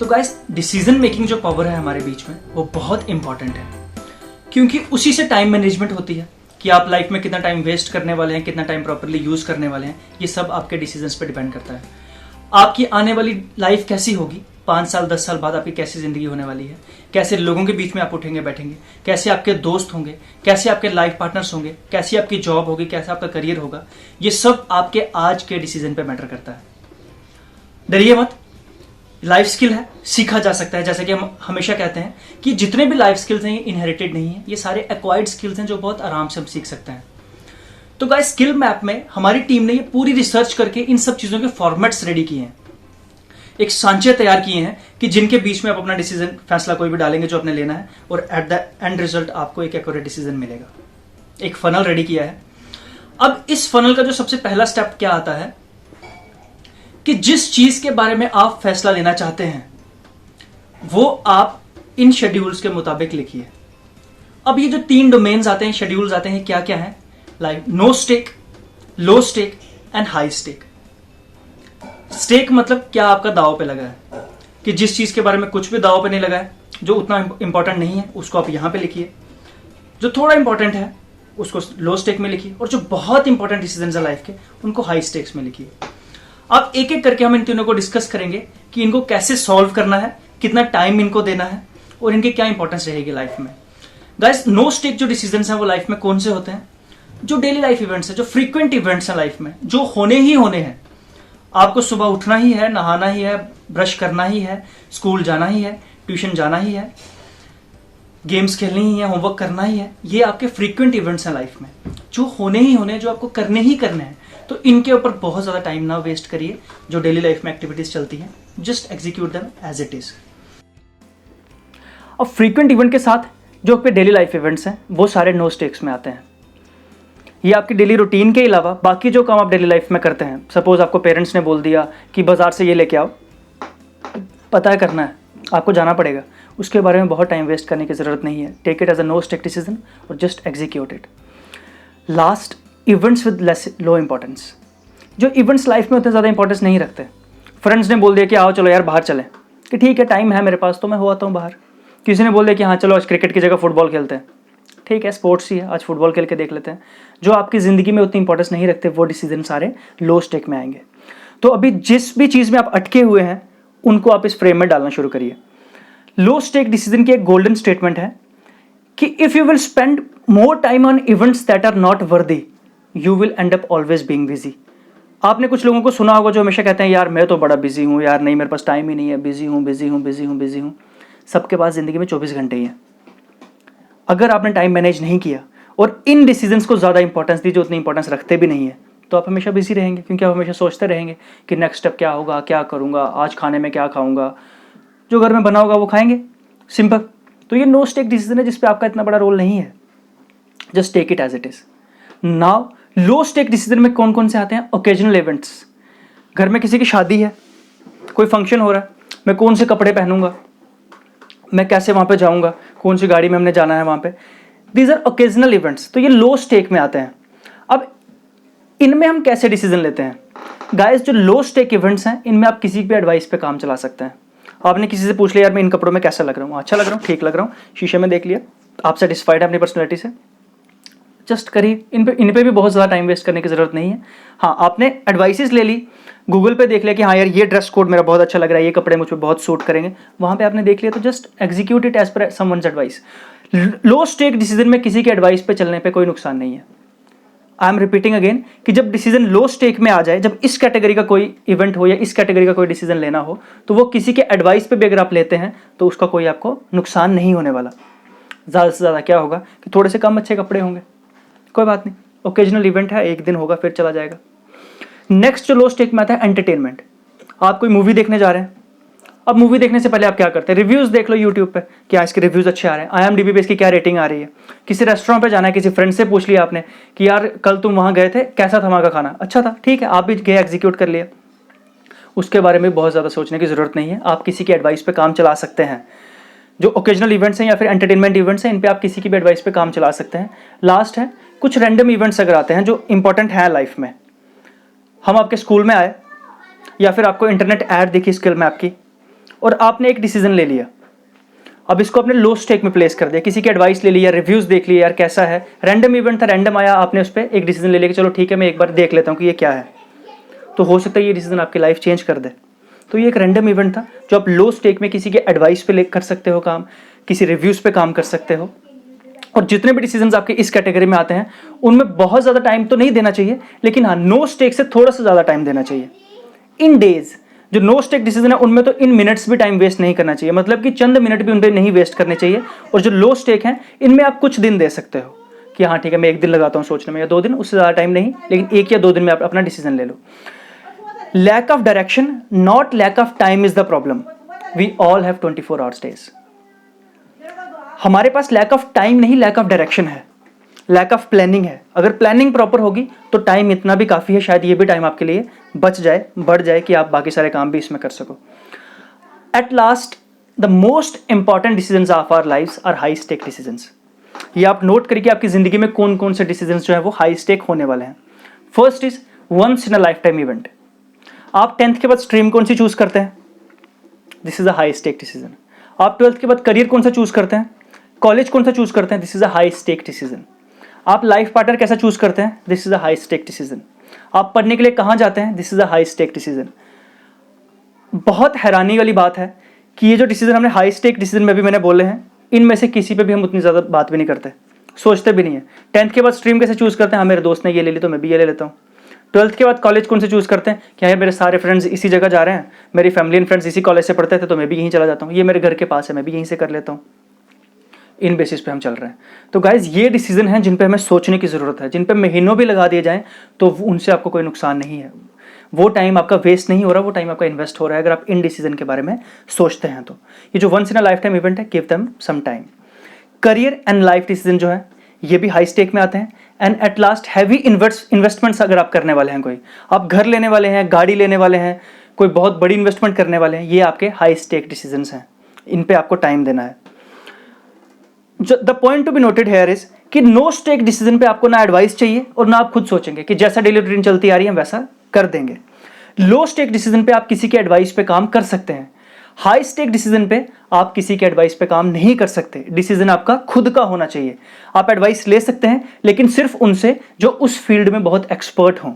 तो guys decision making जो power है हमारे बीच में वो बहुत इंपॉर्टेंट है, क्योंकि उसी से टाइम मैनेजमेंट होती है कि आप लाइफ में कितना टाइम वेस्ट करने वाले हैं, कितना टाइम प्रॉपरली यूज करने वाले हैं। ये सब आपके डिसीजंस पे डिपेंड करता है। आपकी आने वाली लाइफ कैसी होगी, 5 साल 10 साल बाद आपकी कैसी जिंदगी होने वाली है, कैसे लोगों के बीच में आप उठेंगे बैठेंगे, कैसे आपके दोस्त होंगे, कैसे आपके लाइफ पार्टनर्स होंगे, कैसी आपकी जॉब होगी, कैसा आपका करियर होगा, ये सब आपके आज के डिसीजन पे मैटर करता है। डरिए मत, लाइफ स्किल है, सीखा जा सकता है। जैसे कि हम हमेशा कहते हैं कि जितने भी लाइफ स्किल्स हैं ये इनहेरिटेड नहीं है, ये सारे एक्वायर्ड स्किल्स हैं जो बहुत आराम से हम सीख सकते हैं। तो गाइस स्किल मैप में हमारी टीम ने ये पूरी रिसर्च करके इन सब चीजों के फॉर्मेट्स रेडी किए हैं, एक सांचे तैयार किए हैं कि जिनके बीच में आप अपना डिसीजन फैसला कोई भी डालेंगे जो आपने लेना है, और एट द एंड रिजल्ट आपको एक एक्यूरेट डिसीजन मिलेगा। एक फनल रेडी किया है। अब इस फनल का जो सबसे पहला स्टेप क्या आता है कि जिस चीज के बारे में आप फैसला लेना चाहते हैं वो आप इन शेड्यूल्स के मुताबिक लिखिए। अब ये जो 3 डोमेन्स आते हैं, शेड्यूल्स आते हैं, क्या क्या है? Like no stake, low stake and high stake. Stake मतलब क्या आपका दाव पे लगा है, कि जिस चीज के बारे में कुछ भी दाव पे नहीं लगा है, जो उतना इंपॉर्टेंट नहीं है उसको आप यहां पे लिखिए, जो थोड़ा इंपॉर्टेंट है उसको लो स्टेक में लिखिए, और जो बहुत इंपॉर्टेंट डिसीजन है लाइफ के उनको हाई स्टेक्स में लिखिए। अब एक एक करके हम इन तीनों को डिस्कस करेंगे कि इनको कैसे सॉल्व करना है, कितना टाइम इनको देना है, और इनके क्या इंपॉर्टेंस रहेगी लाइफ में। गाइस नो स्टेक जो डिसीजंस हैं वो लाइफ में कौन से होते हैं? जो डेली लाइफ इवेंट्स हैं, जो फ्रीक्वेंट इवेंट्स हैं लाइफ में, जो होने ही होने हैं। आपको सुबह उठना ही है, नहाना ही है, ब्रश करना ही है, स्कूल जाना ही है, ट्यूशन जाना ही है, गेम्स खेलनी ही है, होमवर्क करना ही है। ये आपके फ्रीक्वेंट इवेंट्स हैं लाइफ में, जो होने ही होने, जो आपको करने ही करने हैं। तो इनके ऊपर बहुत ज्यादा टाइम ना वेस्ट करिए। जो डेली लाइफ में एक्टिविटीज चलती हैं, just execute them as it is. अब फ्रीक्वेंट इवेंट के साथ जो आपके डेली लाइफ इवेंट्स हैं वो सारे नो स्टेक्स में आते हैं। ये आपकी डेली रूटीन के अलावा बाकी जो काम आप डेली लाइफ में करते हैं, सपोज आपको पेरेंट्स ने बोल दिया कि बाजार से ये लेके आओ, पता है करना है, आपको जाना पड़ेगा, उसके बारे में बहुत टाइम वेस्ट करने की जरूरत नहीं है। Take it as a no stake decision और just execute it. Last, events with low importance. जो इवेंट्स लाइफ में उतने ज़्यादा इंपॉर्टेंस नहीं रखते। फ्रेंड्स ने बोल दिया कि आओ चलो यार बाहर चलें, कि ठीक है टाइम है मेरे पास तो मैं हो आता हूँ बाहर। किसी ने बोल दिया कि हाँ चलो आज क्रिकेट की जगह फुटबॉल खेलते हैं, ठीक है स्पोर्ट्स ही है, आज फुटबॉल खेल के देख लेते हैं। जो आपकी ज़िंदगी में उतनी इंपॉर्टेंस नहीं रखते वो डिसीजन सारे लो स्टेक में आएंगे। तो अभी जिस भी चीज़ में आप अटके हुए हैं उनको आप इस फ्रेम में डालना शुरू करिए। लो स्टेक डिसीजन की एक गोल्डन स्टेटमेंट है कि if you will spend more time on events that are not worthy, you will end up always being busy. आपने कुछ लोगों को सुना होगा जो हमेशा कहते हैं यार मैं तो बड़ा बिजी हूँ, यार नहीं मेरे पास टाइम ही नहीं है, बिजी हूँ बिजी हूँ बिजी हूँ बिजी हूँ। सबके पास ज़िंदगी में 24 घंटे ही हैं। अगर आपने टाइम मैनेज नहीं किया और इन डिसीजंस को ज़्यादा इंपॉर्टेंस दी जो उतनी इंपॉर्टेंस रखते भी नहीं है, तो आप हमेशा बिजी रहेंगे, क्योंकि आप हमेशा सोचते रहेंगे कि नेक्स्ट स्टेप क्या होगा, क्या करूँगा, आज खाने में क्या खाऊँगा, जो घर में बना होगा वो खाएंगे, सिंपल। तो ये नो स्टेक डिसीजन है जिसपे आपका इतना बड़ा रोल नहीं है। Just take it as it is. Now low stake decision में कौन कौन से आते हैं? Occasional events. घर में किसी की शादी है, कोई फंक्शन हो रहा है, मैं कौन से कपड़े पहनूंगा, मैं कैसे वहां पे जाऊंगा, कौन सी गाड़ी में हमने जाना है वहां पे। दीज आर ओकेजनल इवेंट्स, तो ये लो स्टेक में आते हैं। अब इनमें हम कैसे डिसीजन लेते हैं? गाइस जो लो स्टेक इवेंट्स हैं इनमें आप किसी भी एडवाइस पे काम चला सकते हैं। आपने किसी से पूछ लिया यार मैं इन कपड़ों में कैसा लग रहा हूँ, अच्छा लग रहा हूँ, ठीक लग रहा हूँ, शीशे में देख लिया, आप सेटिस्फाइड है अपनी पर्सनैलिटी से, जस्ट करिए। इन पे भी बहुत ज़्यादा टाइम वेस्ट करने की ज़रूरत नहीं है। हाँ आपने एडवाइसेस ले ली, गूगल पे देख लिया कि हाँ यार ये ड्रेस कोड मेरा बहुत अच्छा लग रहा है, ये कपड़े मुझ पर बहुत सूट करेंगे, वहाँ पे आपने देख लिया, तो just execute it as per someone's advice. Low stake decision में किसी के एडवाइस पे चलने पे कोई नुकसान नहीं है। आई एम रिपीटिंग अगेन कि जब डिसीजन लो स्टेक में आ जाए, जब इस कैटेगरी का कोई इवेंट हो या इस कैटेगरी का कोई डिसीजन लेना हो, तो वो किसी के एडवाइस पे भी अगर आप लेते हैं तो उसका कोई आपको नुकसान नहीं होने वाला। ज़्यादा से ज़्यादा क्या होगा कि थोड़े से कम अच्छे कपड़े होंगे, कोई बात नहीं, ओकेजनल इवेंट है, एक दिन होगा फिर चला जाएगा। नेक्स्ट जो लो स्टेक में आता है एंटरटेनमेंट। आप कोई मूवी देखने जा रहे हैं, अब मूवी देखने से पहले आप क्या करते हैं? रिव्यूज़ देख लो यूट्यूब पे, क्या इसके रिव्यूज़ अच्छे आ रहे हैं, IMDb पे इसकी क्या रेटिंग आ रही है। किसी रेस्टोरेंट पे जाना है, किसी फ्रेंड से पूछ लिया आपने कि यार कल तुम वहाँ गए थे, कैसा था वहाँ का खाना, अच्छा था, ठीक है, आप भी गए, एग्जीक्यूट कर लिया। उसके बारे में बहुत ज़्यादा सोचने की ज़रूरत नहीं है, आप किसी की एडवाइस पे काम चला सकते हैं। जो ओकेजनल इवेंट्स हैं या फिर एंटरटेनमेंट इवेंट्स हैं, इन पे आप किसी की भी एडवाइस पे काम चला सकते हैं। लास्ट है कुछ रैंडम इवेंट्स अगर आते हैं जो इंपॉर्टेंट है लाइफ में। हम आपके स्कूल में आए या फिर आपको इंटरनेट ऐड दिखी स्किल मैप की, और आपने एक डिसीजन ले लिया, अब इसको अपने लो स्टेक में प्लेस कर दिया, किसी की एडवाइस ले ली या रिव्यूज़ देख लिए यार कैसा है, रैंडम इवेंट था, रैंडम आया, आपने उस पर एक डिसीजन ले लिया कि चलो ठीक है मैं एक बार देख लेता हूँ कि ये क्या है, तो हो सकता है ये डिसीजन आपकी लाइफ चेंज कर दे। तो ये एक रैंडम इवेंट था जो आप लो स्टेक में किसी के एडवाइस पे ले कर सकते हो काम, किसी रिव्यूज़ पे काम कर सकते हो। और जितने भी डिसीजंस आपके इस कैटेगरी में आते हैं उनमें बहुत ज़्यादा टाइम तो नहीं देना चाहिए, लेकिन हाँ नो स्टेक से थोड़ा सा ज़्यादा टाइम देना चाहिए। इन डेज जो नो स्टेक डिसीजन है उनमें तो इन मिनट्स भी टाइम वेस्ट नहीं करना चाहिए, मतलब कि चंद मिनट भी उन पर नहीं वेस्ट करने चाहिए। और जो लो स्टेक हैं इनमें आप कुछ दिन दे सकते हो कि हाँ ठीक है मैं एक दिन लगाता हूँ सोचने में या 2 दिन, उससे ज़्यादा टाइम नहीं, लेकिन 1 या 2 दिन में आप अपना डिसीजन ले लो। Lack of direction not lack of time is the problem, we all have 24 hours days. हमारे पास लैक ऑफ टाइम नहीं, लैक ऑफ डायरेक्शन है, लैक ऑफ प्लानिंग है। अगर प्लानिंग प्रॉपर होगी तो टाइम इतना भी काफ़ी है, शायद ये भी टाइम आपके लिए बच जाए, बढ़ जाए कि आप बाकी सारे काम भी इसमें कर सको। At last the most important decisions of our lives are high stake decisions. ये आप नोट करिए कि आपकी ज़िंदगी में कौन कौन से डिसीजंस जो है वो हाई स्टेक होने वाले हैं। First is once in a life time event. आप 10th के बाद स्ट्रीम कौन सी चूज़ करते हैं, this is a high stake decision. आप 12th के बाद करियर कौन सा चूज़ करते हैं, कॉलेज कौन सा चूज़ करते हैं, this is a high stake decision. आप लाइफ पार्टनर कैसा चूज़ करते हैं, this is a high stake decision. आप पढ़ने के लिए कहाँ जाते हैं, this is a high stake decision. बहुत हैरानी वाली बात है कि ये जो डिसीजन हमने हाई स्टेक डिसीजन में भी मैंने बोले हैं, इनमें से किसी पे भी हम उतनी ज़्यादा बात भी नहीं करते, सोचते भी नहीं है। 10th के बाद स्ट्रीम कैसे चूज़ करते हैं, हाँ मेरे दोस्त ने ये ले ली तो मैं भी ये ले लेता हूँ। 12th के बाद कॉलेज कौन से चूज़ करते हैं, क्या है मेरे सारे फ्रेंड्स इसी जगह जा रहे हैं, मेरी फैमिली एंड फ्रेंड्स इसी कॉलेज से पढ़ते थे तो मैं भी यहीं चला जाता हूँ, ये मेरे घर के पास है मैं भी यहीं से कर लेता हूँ। इन बेसिस पे हम चल रहे हैं। तो गाइज ये डिसीजन हैं जिन पे हमें सोचने की ज़रूरत है, जिन पे महीनों भी लगा दिए जाएं तो उनसे आपको कोई नुकसान नहीं है, वो टाइम आपका वेस्ट नहीं हो रहा, वो टाइम आपका इन्वेस्ट हो रहा है अगर आप इन डिसीजन के बारे में सोचते हैं। तो ये जो once in a life time event है, give them some time. Career and life decision जो है ये भी हाई स्टेक में आते हैं। And at last heavy investments अगर आप करने वाले हैं, कोई आप घर लेने वाले हैं, गाड़ी लेने वाले हैं, कोई बहुत बड़ी इन्वेस्टमेंट करने वाले हैं, ये आपके हाई स्टेक डिसीजंस हैं, इन पे आपको टाइम देना है। The point to be noted here is कि नो स्टेक डिसीजन पे आपको ना एडवाइस चाहिए और ना आप खुद सोचेंगे कि जैसा डेली रूटीन चलती आ रही है वैसा कर देंगे। लो स्टेक डिसीजन पे आप किसी के एडवाइस पे काम कर सकते हैं, हाई स्टेक डिसीजन पे आप किसी के एडवाइस पे काम नहीं कर सकते। डिसीजन आपका खुद का होना चाहिए। आप एडवाइस ले सकते हैं लेकिन सिर्फ उनसे जो उस फील्ड में बहुत एक्सपर्ट हों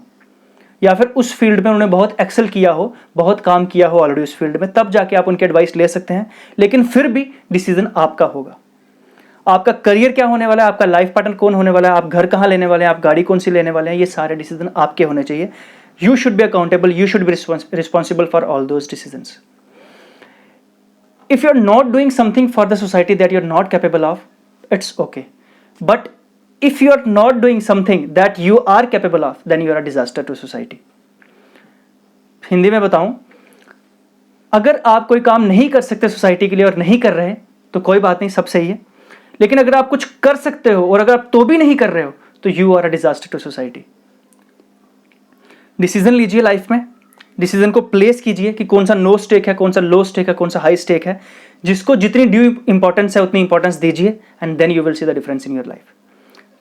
या फिर उस फील्ड में उन्होंने बहुत एक्सेल किया हो, बहुत काम किया हो ऑलरेडी उस फील्ड में, तब जाके आप उनके एडवाइस ले सकते हैं, लेकिन फिर भी डिसीजन आपका होगा। आपका करियर क्या होने वाला है, आपका लाइफ पार्टनर कौन होने वाला है, आप घर कहाँ लेने वाले हैं, आप गाड़ी कौन सी लेने वाले हैं, ये सारे डिसीजन आपके होने चाहिए। You should be accountable, you should be responsible for all those decisions. If you're not doing something for the society that you're not capable of, it's okay. But if you're not doing something that you are capable of, then you are a disaster to society. Hindi में बताऊं, अगर आप कोई काम नहीं कर सकते society के लिए और नहीं कर रहे तो कोई बात नहीं, सब सही है। लेकिन अगर आप कुछ कर सकते हो और अगर आप तो भी नहीं कर रहे हो तो you are a disaster to society. Decision लीजिए लाइफ में, डिसीजन को प्लेस कीजिए कि कौन सा नो स्टेक है, कौन सा लो स्टेक है, कौन सा हाई स्टेक है। जिसको जितनी ड्यू इंपॉर्टेंस है उतनी इंपॉर्टेंस दीजिए and then you will see the difference in your life.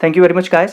Thank you very much guys.